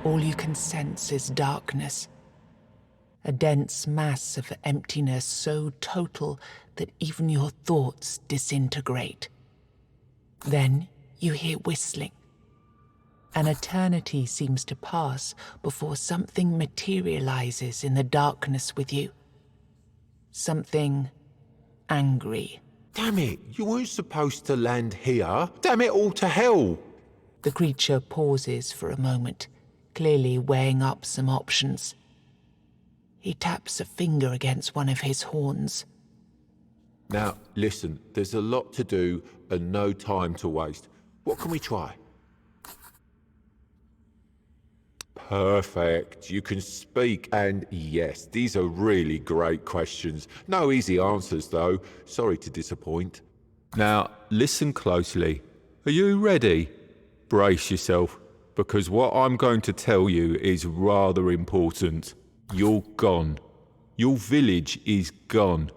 All you can sense is darkness. A dense mass of emptiness so total that even your thoughts disintegrate. Then you hear whistling. An eternity seems to pass before something materializes in the darkness with you. Something angry. Damn it, you weren't supposed to land here. Damn it all to hell. The creature pauses for a moment, clearly weighing up some options. He taps a finger against one of his horns. Now, listen, there's a lot to do and no time to waste. What can we try? Perfect. You can speak, and yes, these are really great questions. No easy answers, though. Sorry to disappoint. Now, listen closely. Are you ready? Brace yourself, because what I'm going to tell you is rather important. You're gone. Your village is gone.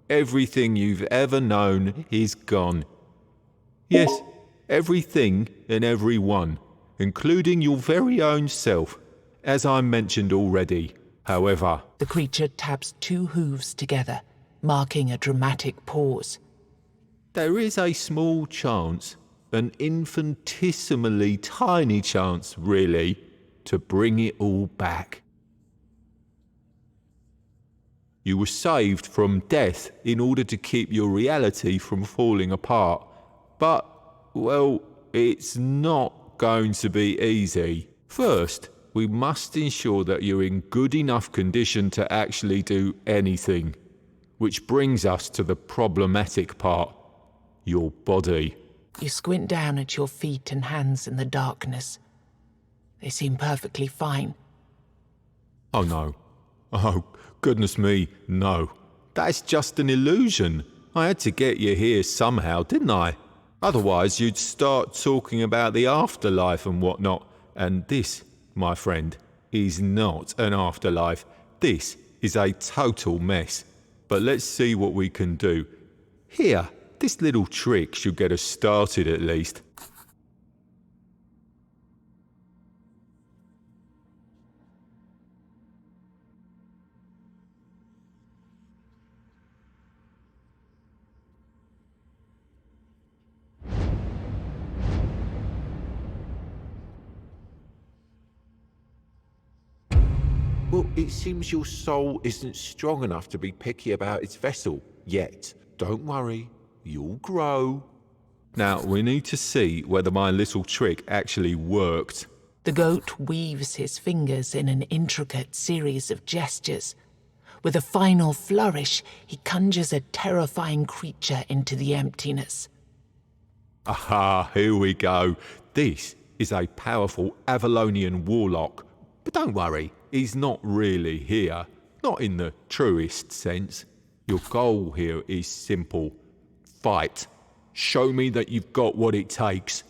Everything you've ever known is gone. Yes, everything and everyone, including your very own self, as I mentioned already. However, the creature taps two hooves together, marking a dramatic pause. There is a small chance, an infinitesimally tiny chance, really, to bring it all back. You were saved from death in order to keep your reality from falling apart. But, well, it's not going to be easy. First, we must ensure that you're in good enough condition to actually do anything. Which brings us to the problematic part. Your body. You squint down at your feet and hands in the darkness. They seem perfectly fine. Oh no. Oh, goodness me, no. That's just an illusion. I had to get you here somehow, didn't I? Otherwise you'd start talking about the afterlife and whatnot. And this, my friend, is not an afterlife. This is a total mess. But let's see what we can do. Here, this little trick should get us started at least. Well, it seems your soul isn't strong enough to be picky about its vessel yet. Don't worry, you'll grow. Now, we need to see whether my little trick actually worked. The goat weaves his fingers in an intricate series of gestures. With a final flourish, he conjures a terrifying creature into the emptiness. Aha, here we go. This is a powerful Avalonian warlock. But don't worry, he's not really here. Not in the truest sense. Your goal here is simple. Fight. Show me that you've got what it takes.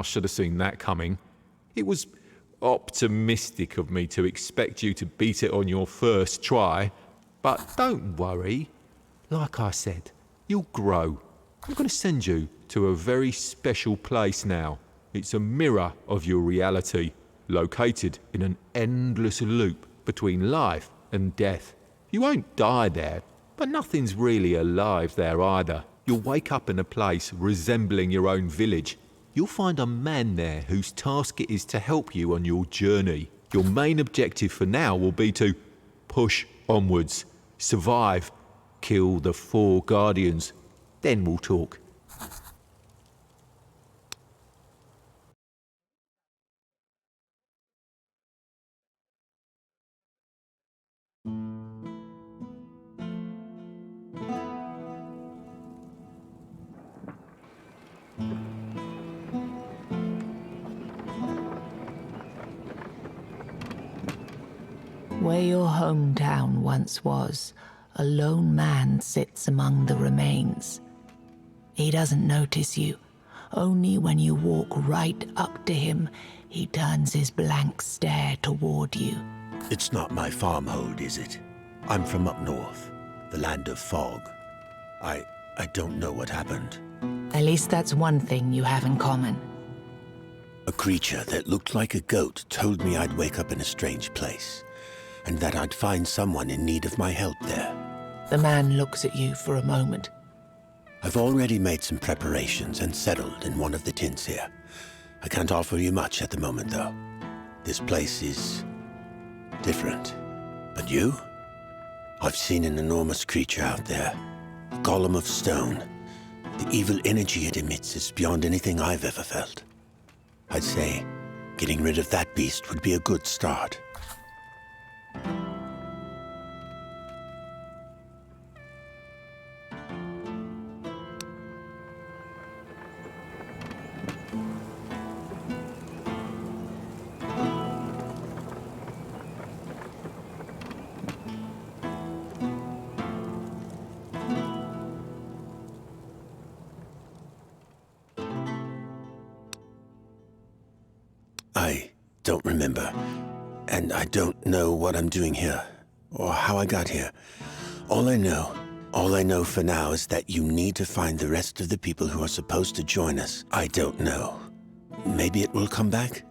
I should have seen that coming. It was optimistic of me to expect you to beat it on your first try. But don't worry. Like I said, you'll grow. I'm going to send you to a very special place now. It's a mirror of your reality, located in an endless loop between life and death. You won't die there, but nothing's really alive there either. You'll wake up in a place resembling your own village. You'll find a man there whose task it is to help you on your journey. Your main objective for now will be to push onwards, survive, kill the 4 guardians. Then we'll talk. Where your hometown once was, a lone man sits among the remains. He doesn't notice you. Only when you walk right up to him, he turns his blank stare toward you. It's not my farmhold, is it? I'm from up north, the land of fog. I don't know what happened. At least that's one thing you have in common. A creature that looked like a goat told me I'd wake up in a strange place, and that I'd find someone in need of my help there. The man looks at you for a moment. I've already made some preparations and settled in one of the tents here. I can't offer you much at the moment, though. This place is different. But you? I've seen an enormous creature out there. A golem of stone. The evil energy it emits is beyond anything I've ever felt. I'd say getting rid of that beast would be a good start. I don't remember, and I don't know what I'm doing here, or how I got here. All I know for now is that you need to find the rest of the people who are supposed to join us. I don't know. Maybe it will come back?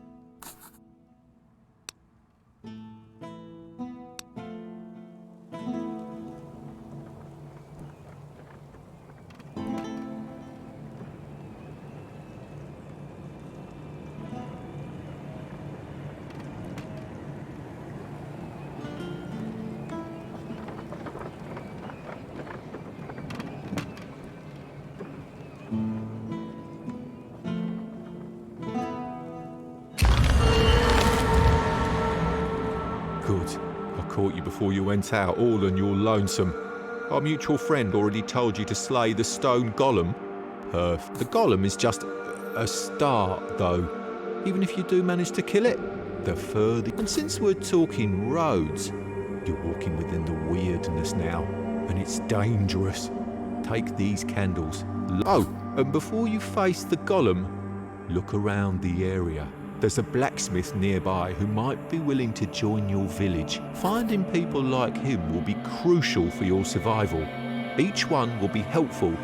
Good. I caught you before you went out, all on your lonesome. Our mutual friend already told you to slay the stone golem. Perf. The golem is just a start, though. Even if you do manage to kill it, the further... And since we're talking roads, you're walking within the weirdness now, and it's dangerous. Take these candles. Oh, and before you face the golem, look around the area. There's a blacksmith nearby who might be willing to join your village. Finding people like him will be crucial for your survival. Each one will be helpful.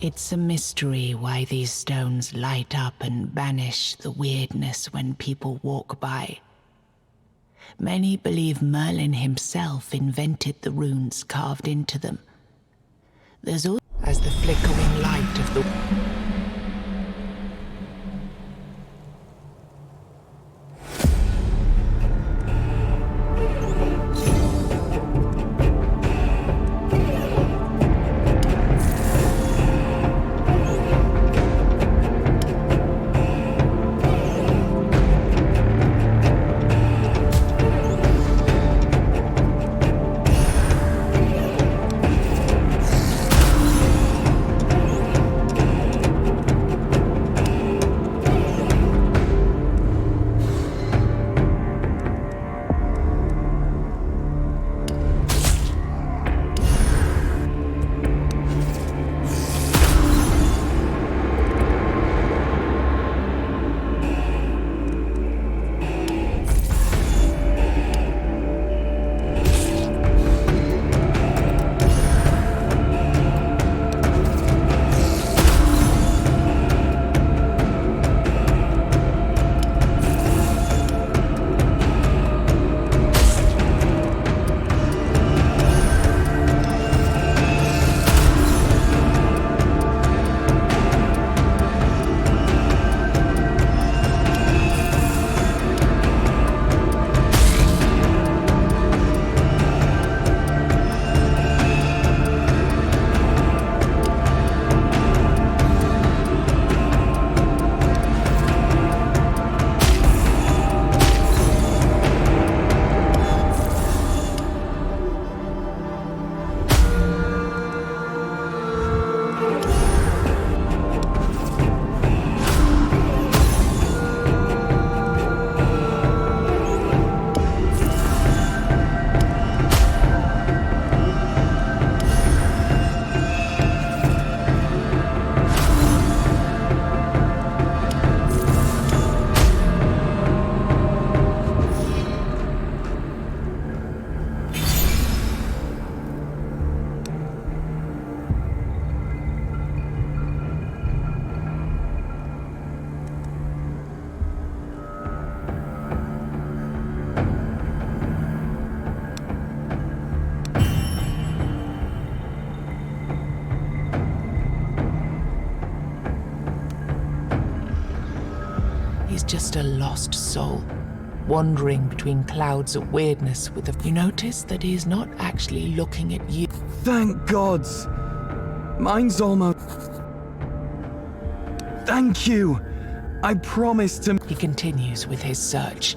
It's a mystery why these stones light up and banish the weirdness when people walk by. Many believe Merlin himself invented the runes carved into them. There's also as the flickering light of the... He's just a lost soul, wandering between clouds of weirdness with a... You notice that he's not actually looking at you. Thank gods! Mine's almost... Thank you! I promise to... He continues with his search.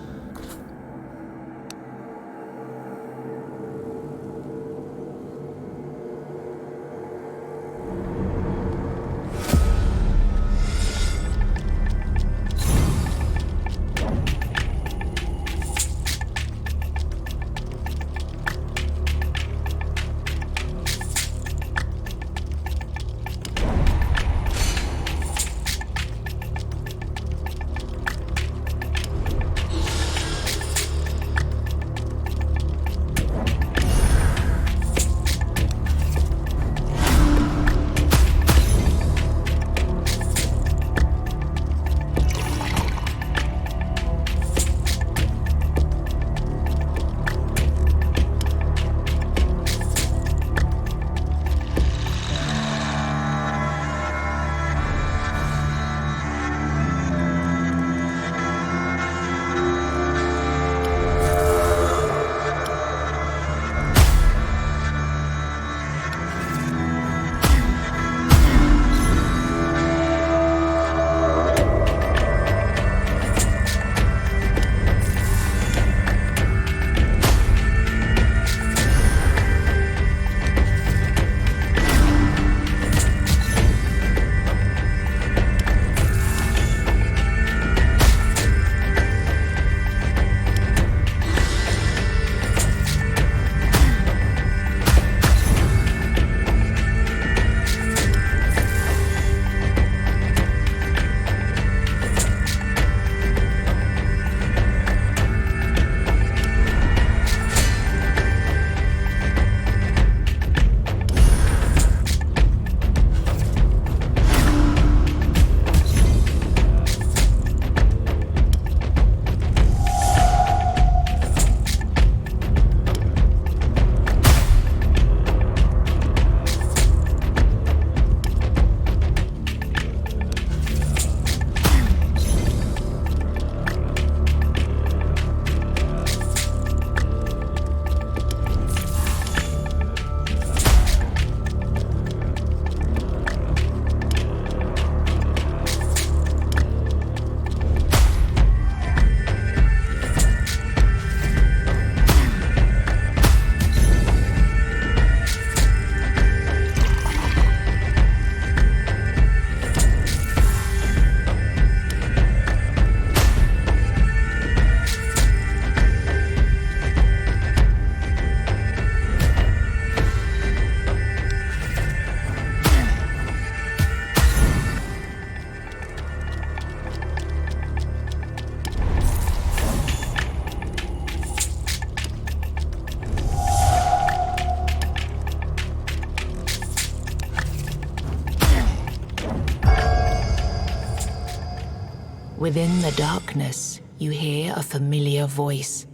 Within the darkness, you hear a familiar voice.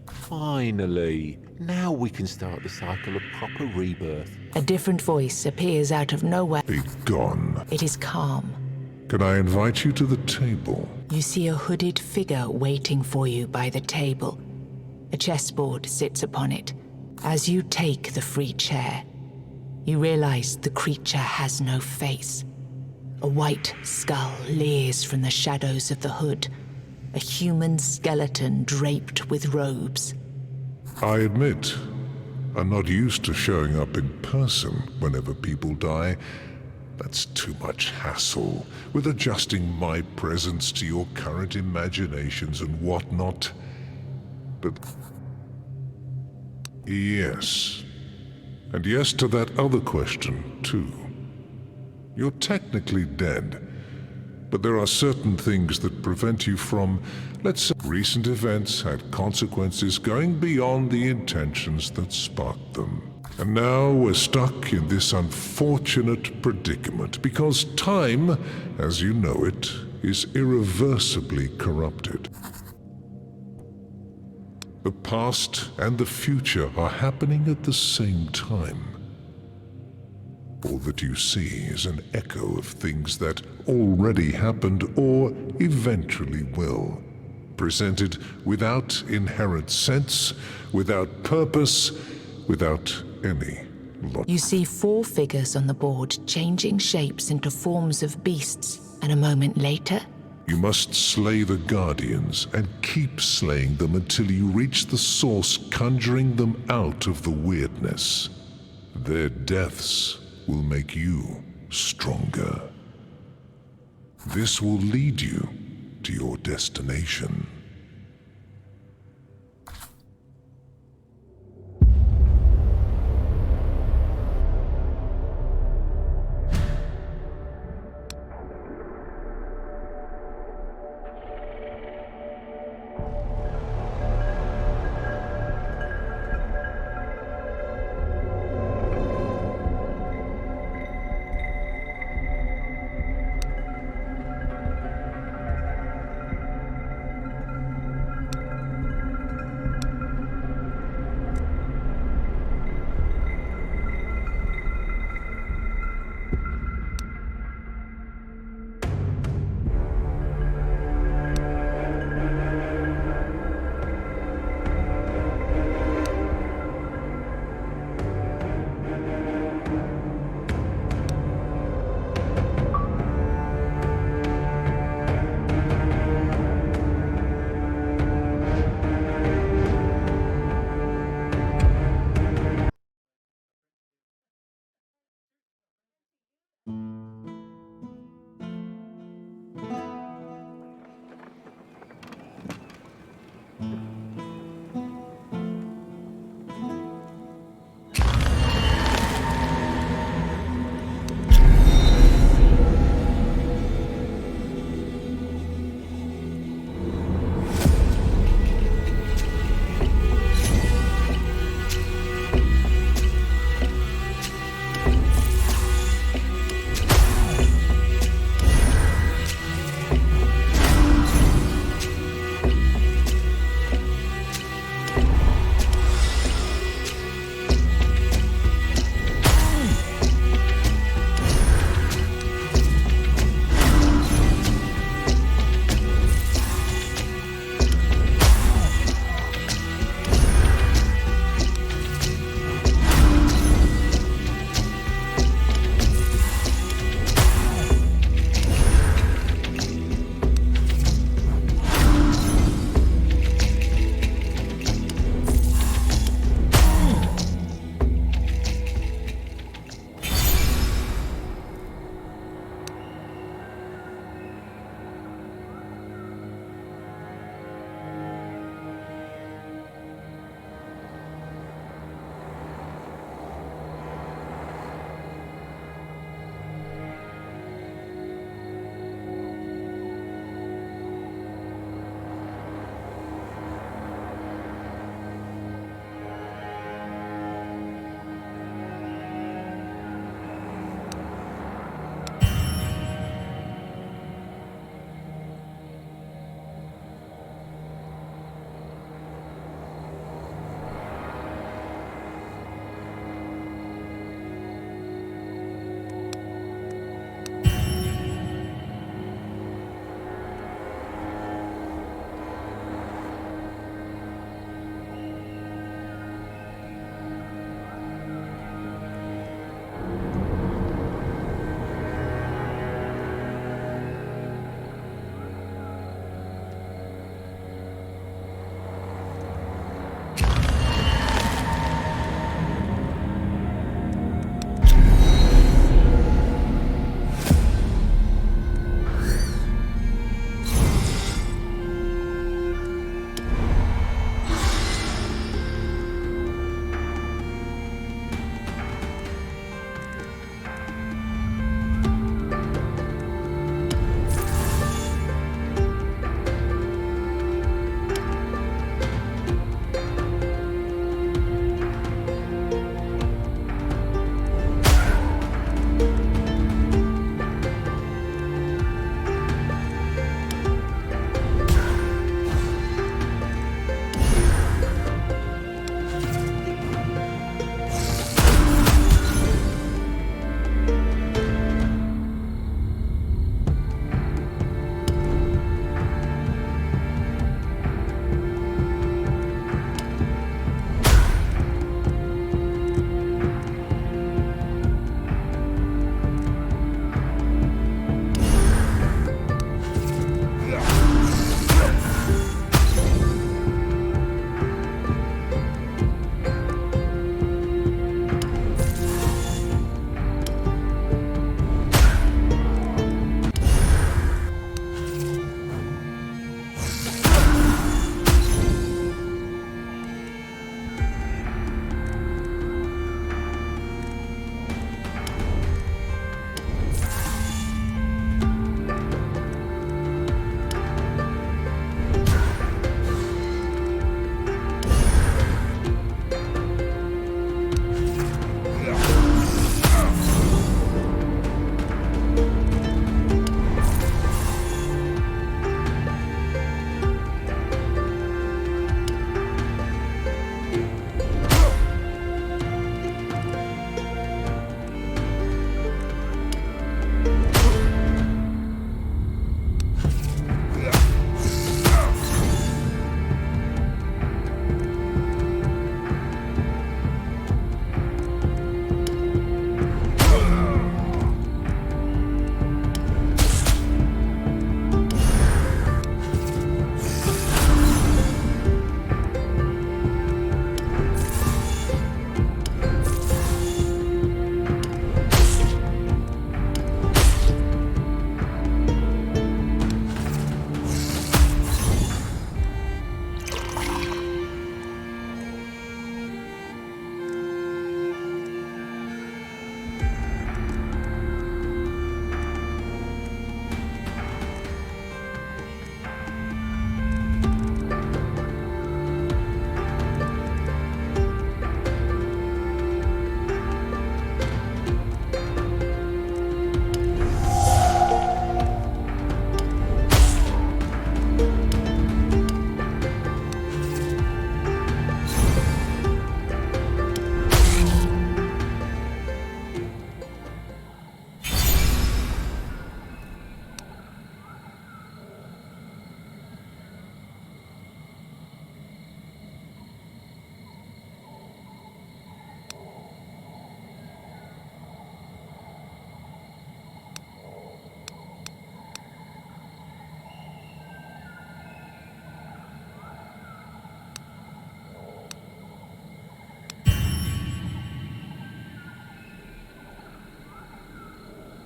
Finally, now we can start the cycle of proper rebirth. A different voice appears out of nowhere. Be gone. It is calm. Can I invite you to the table? You see a hooded figure waiting for you by the table. A chessboard sits upon it. As you take the free chair, you realize the creature has no face. A white skull leers from the shadows of the hood, a human skeleton draped with robes. I admit, I'm not used to showing up in person whenever people die. That's too much hassle, with adjusting my presence to your current imaginations and whatnot. But yes. And yes to that other question, too. You're technically dead, but there are certain things that prevent you from, let's say, recent events had consequences going beyond the intentions that sparked them. And now we're stuck in this unfortunate predicament because time, as you know it, is irreversibly corrupted. The past and the future are happening at the same time. All that you see is an echo of things that already happened or eventually will, presented without inherent sense, without purpose, without any logic. You see 4 figures on the board changing shapes into forms of beasts, and a moment later, You must slay the Guardians and keep slaying them until you reach the source, conjuring them out of the weirdness. Their deaths will make you stronger. This will lead you to your destination.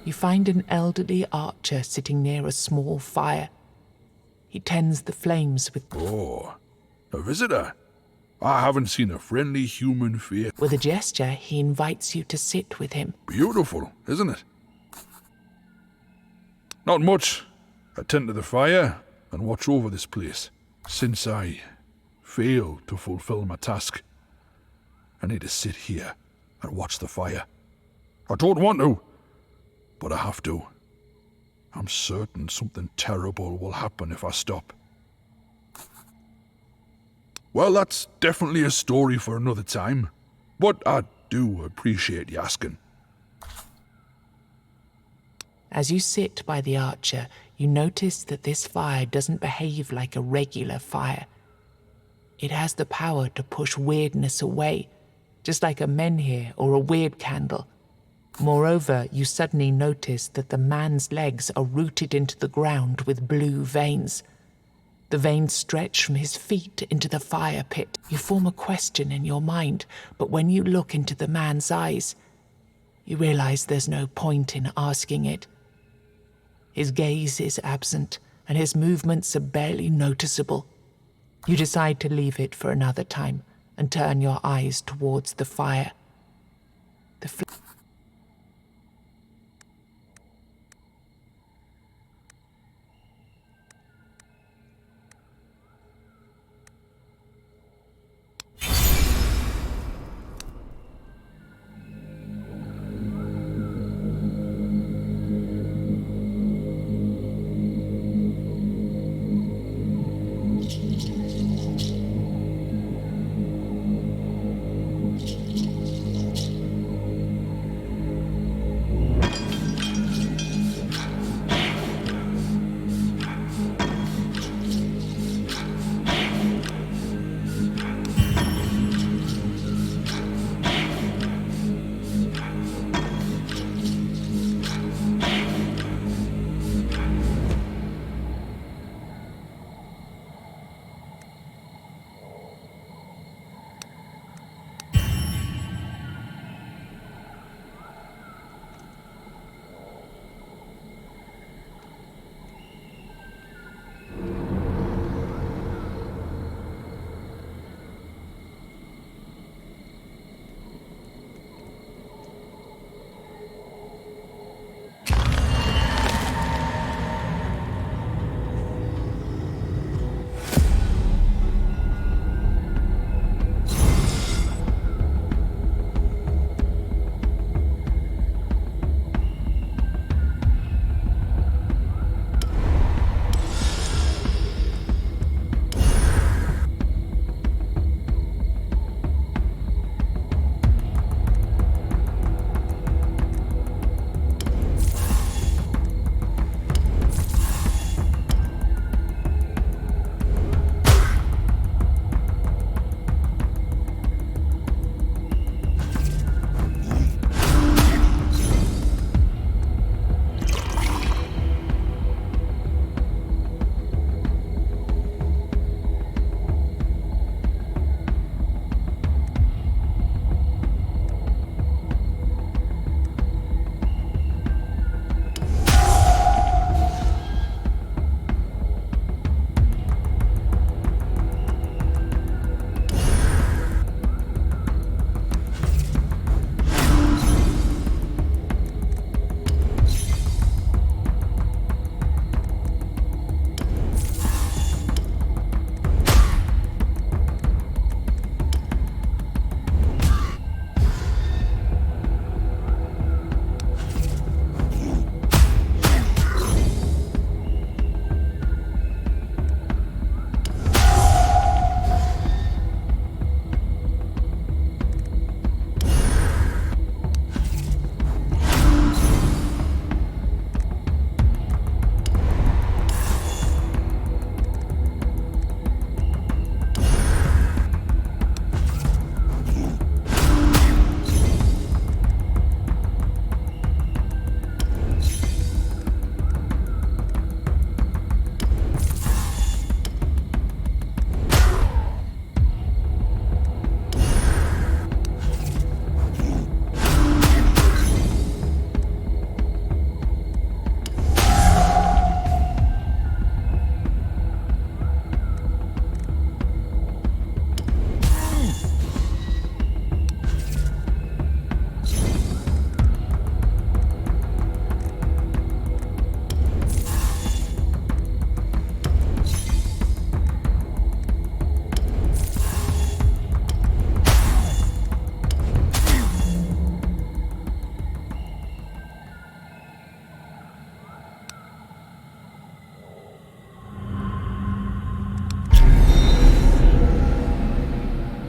You find an elderly archer sitting near a small fire. He tends the flames with... Oh, a visitor? I haven't seen a friendly human face. With a gesture, he invites you to sit with him. Beautiful, isn't it? Not much. I tend to the fire and watch over this place. Since I failed to fulfill my task, I need to sit here and watch the fire. I don't want to, but I have to. I'm certain something terrible will happen if I stop. Well, that's definitely a story for another time, but I do appreciate you asking. As you sit by the archer, you notice that this fire doesn't behave like a regular fire. It has the power to push weirdness away, just like a menhir or a weird candle. Moreover, you suddenly notice that the man's legs are rooted into the ground with blue veins. The veins stretch from his feet into the fire pit. You form a question in your mind, but when you look into the man's eyes, you realize there's no point in asking it. His gaze is absent, and his movements are barely noticeable. You decide to leave it for another time and turn your eyes towards the fire.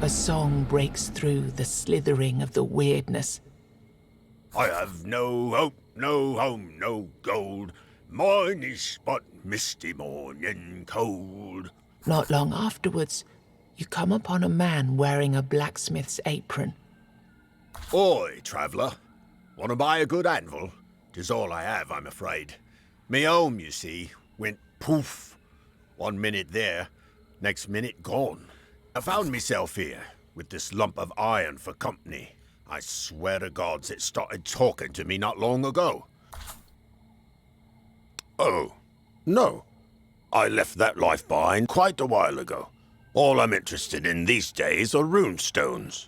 A song breaks through the slithering of the weirdness. I have no hope, no home, no gold. Mine is but misty morning cold. Not long afterwards, you come upon a man wearing a blacksmith's apron. Oi, traveller. Want to buy a good anvil? 'Tis all I have, I'm afraid. Me home, you see, went poof. 1 minute there, next minute gone. I found myself here, with this lump of iron for company. I swear to gods it started talking to me not long ago. Oh, no. I left that life behind quite a while ago. All I'm interested in these days are runestones.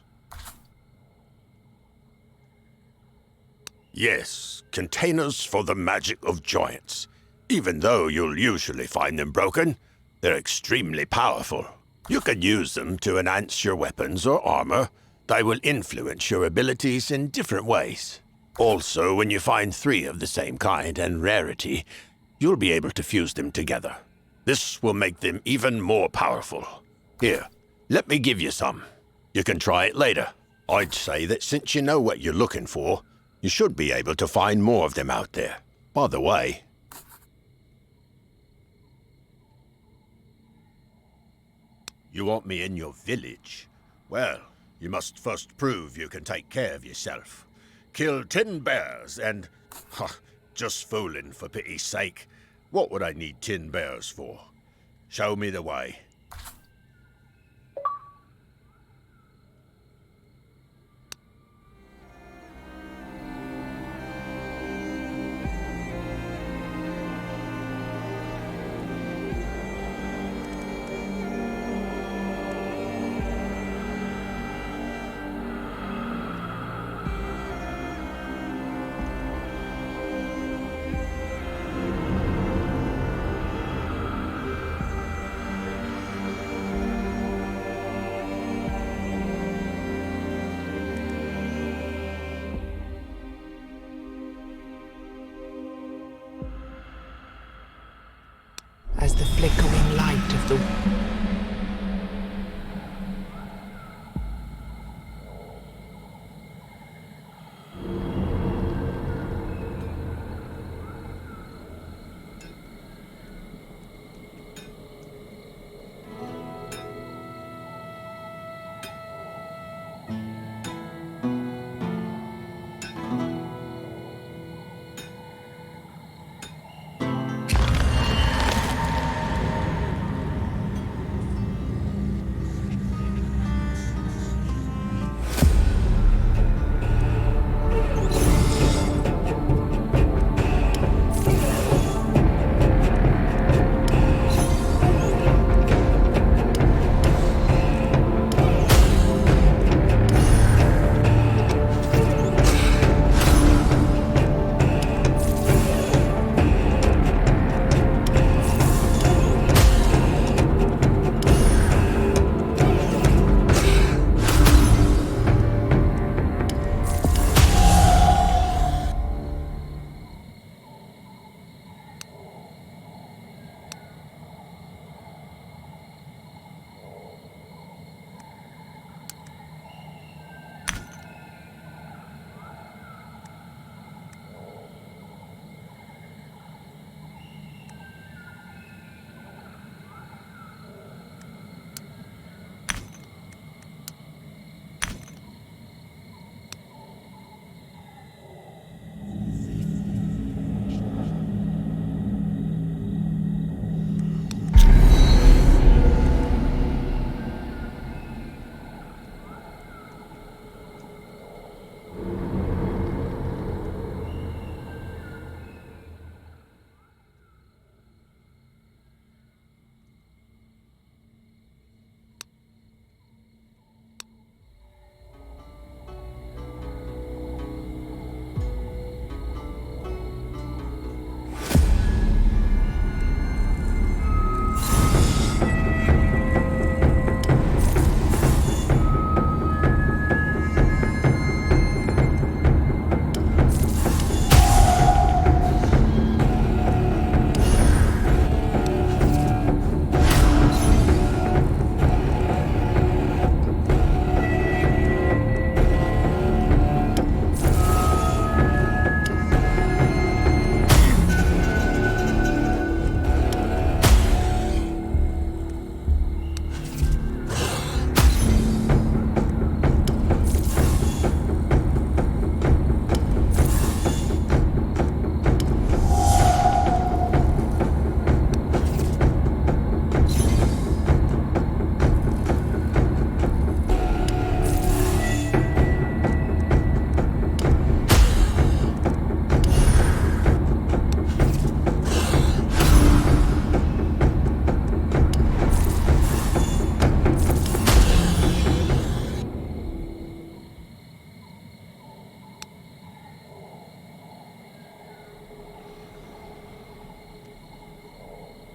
Yes, containers for the magic of giants. Even though you'll usually find them broken, they're extremely powerful. You can use them to enhance your weapons or armor. They will influence your abilities in different ways. Also, when you find 3 of the same kind and rarity, you'll be able to fuse them together. This will make them even more powerful. Here, let me give you some. You can try it later. I'd say that since you know what you're looking for, you should be able to find more of them out there. By the way, you want me in your village? Well, you must first prove you can take care of yourself. Kill 10 bears and... just fooling, for pity's sake. What would I need 10 bears for? Show me the way. As the flickering light of the...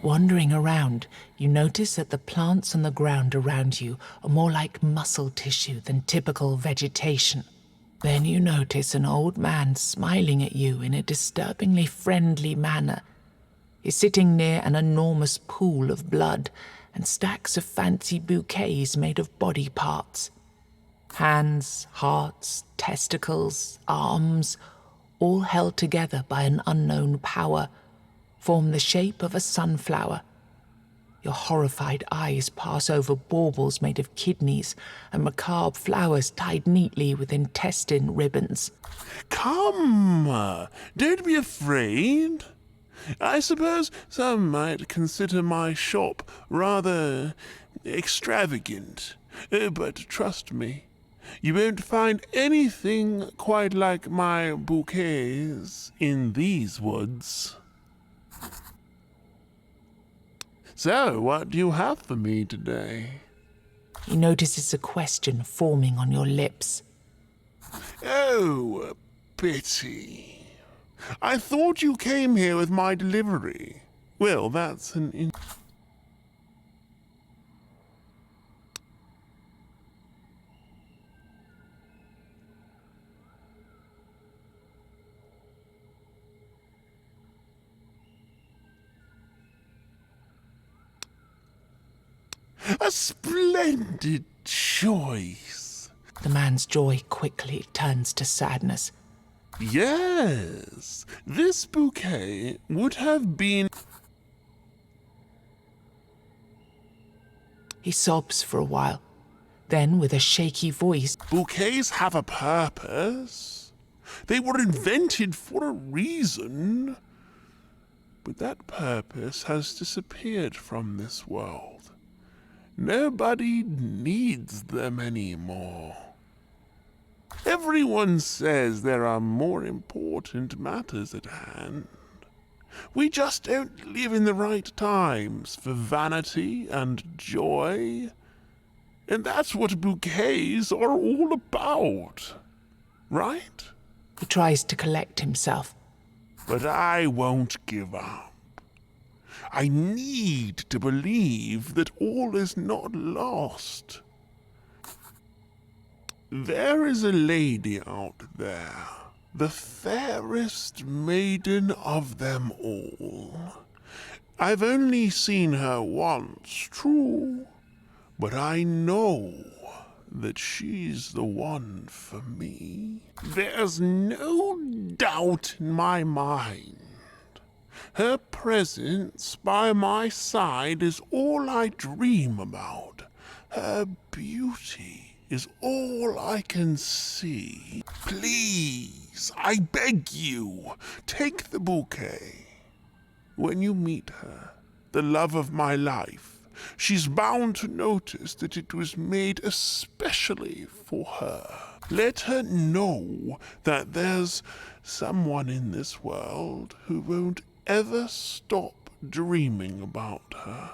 Wandering around, you notice that the plants on the ground around you are more like muscle tissue than typical vegetation. Then you notice an old man smiling at you in a disturbingly friendly manner. He's sitting near an enormous pool of blood and stacks of fancy bouquets made of body parts. Hands, hearts, testicles, arms, all held together by an unknown power, form the shape of a sunflower. Your horrified eyes pass over baubles made of kidneys and macabre flowers tied neatly with intestine ribbons. Come, don't be afraid. I suppose some might consider my shop rather extravagant, but trust me, you won't find anything quite like my bouquets in these woods. So, what do you have for me today? He notices a question forming on your lips. Oh, pity. I thought you came here with my delivery. Well, that's an... A splendid choice. The man's joy quickly turns to sadness. Yes, this bouquet would have been... He sobs for a while. Then, with a shaky voice, Bouquets have a purpose. They were invented for a reason. But that purpose has disappeared from this world. Nobody needs them anymore. Everyone says there are more important matters at hand. We just don't live in the right times for vanity and joy. And that's what bouquets are all about, right? he tries to collect himself. But I won't give up. I need to believe that all is not lost. There is a lady out there, the fairest maiden of them all. I've only seen her once, true, but I know that she's the one for me. There's no doubt in my mind. Her presence by my side is all I dream about. Her beauty is all I can see. Please, I beg you, take the bouquet. When you meet her, the love of my life, she's bound to notice that it was made especially for her. Let her know that there's someone in this world who won't ever stop dreaming about her.